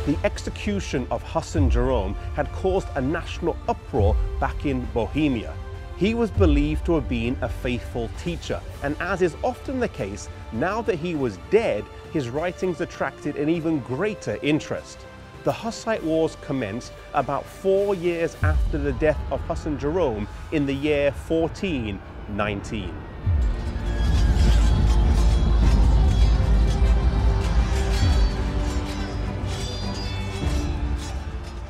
The execution of Hussite Jerome had caused a national uproar back in Bohemia. He was believed to have been a faithful teacher, and as is often the case, now that he was dead, his writings attracted an even greater interest. The Hussite Wars commenced about 4 years after the death of Hussite Jerome in the year 1419.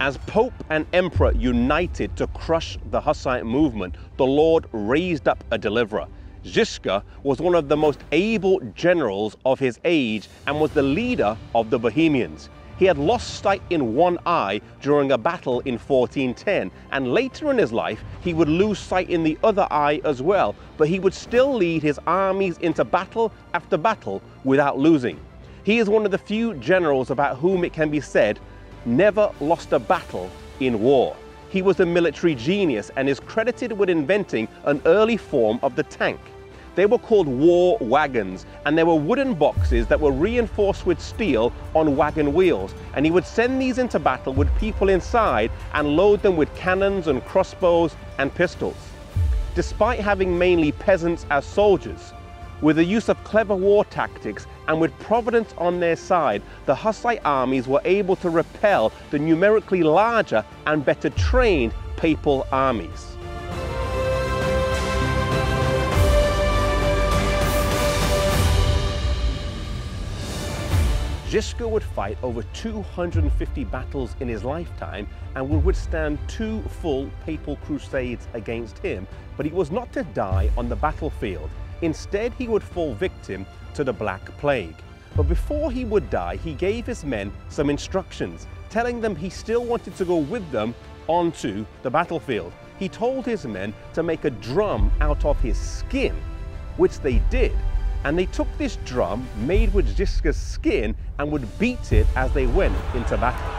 As Pope and Emperor united to crush the Hussite movement, the Lord raised up a deliverer. Žižka was one of the most able generals of his age and was the leader of the Bohemians. He had lost sight in one eye during a battle in 1410, and later in his life he would lose sight in the other eye as well, but he would still lead his armies into battle after battle without losing. He is one of the few generals about whom it can be said, never lost a battle in war. He was a military genius and is credited with inventing an early form of the tank. They were called war wagons, and they were wooden boxes that were reinforced with steel on wagon wheels, and he would send these into battle with people inside and load them with cannons and crossbows and pistols. Despite having mainly peasants as soldiers, with the use of clever war tactics and with Providence on their side, the Hussite armies were able to repel the numerically larger and better trained papal armies. Žižka would fight over 250 battles in his lifetime and would withstand 2 full papal crusades against him, but he was not to die on the battlefield. Instead, he would fall victim to the Black Plague. But before he would die, he gave his men some instructions, telling them he still wanted to go with them onto the battlefield. He told his men to make a drum out of his skin, which they did. And they took this drum made with Žižka's skin and would beat it as they went into battle.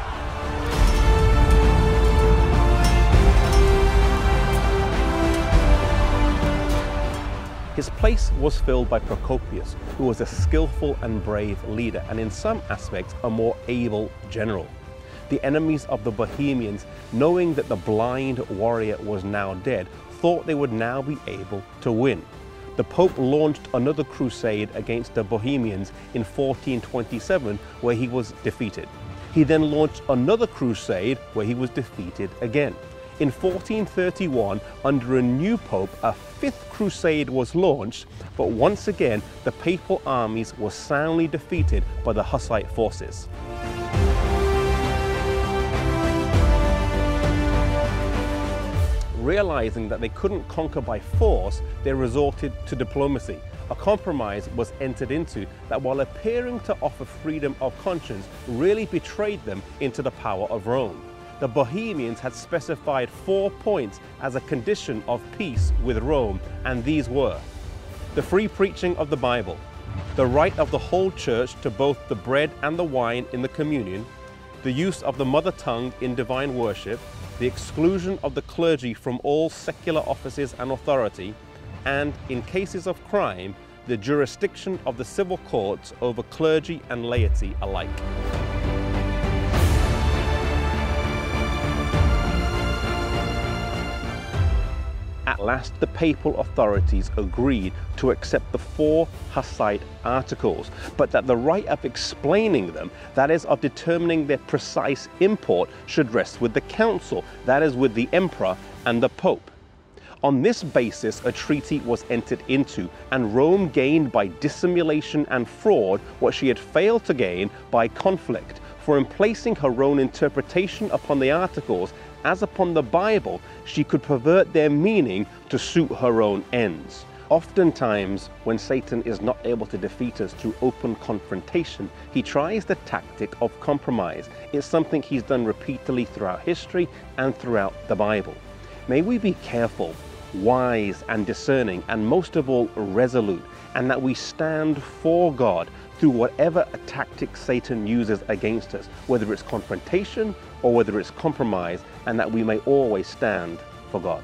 His place was filled by Procopius, who was a skillful and brave leader, and in some aspects a more able general. The enemies of the Bohemians, knowing that the blind warrior was now dead, thought they would now be able to win. The Pope launched another crusade against the Bohemians in 1427, where he was defeated. He then launched another crusade where he was defeated again. In 1431, under a new pope, a 5th crusade was launched, but once again, the papal armies were soundly defeated by the Hussite forces. Realizing that they couldn't conquer by force, they resorted to diplomacy. A compromise was entered into that, while appearing to offer freedom of conscience, really betrayed them into the power of Rome. The Bohemians had specified 4 points as a condition of peace with Rome, and these were: the free preaching of the Bible, the right of the whole church to both the bread and the wine in the communion, the use of the mother tongue in divine worship, the exclusion of the clergy from all secular offices and authority, and, in cases of crime, the jurisdiction of the civil courts over clergy and laity alike. At last, the papal authorities agreed to accept the 4 Hussite articles, but that the right of explaining them, that is, of determining their precise import, should rest with the council, that is, with the emperor and the pope. On this basis, a treaty was entered into, and Rome gained by dissimulation and fraud what she had failed to gain by conflict. For in placing her own interpretation upon the articles, as upon the Bible, she could pervert their meaning to suit her own ends. Oftentimes, when Satan is not able to defeat us through open confrontation, he tries the tactic of compromise. It's something he's done repeatedly throughout history and throughout the Bible. May we be careful, wise and discerning, and most of all resolute, and that we stand for God through whatever tactic Satan uses against us, whether it's confrontation or whether it's compromise, and that we may always stand for God.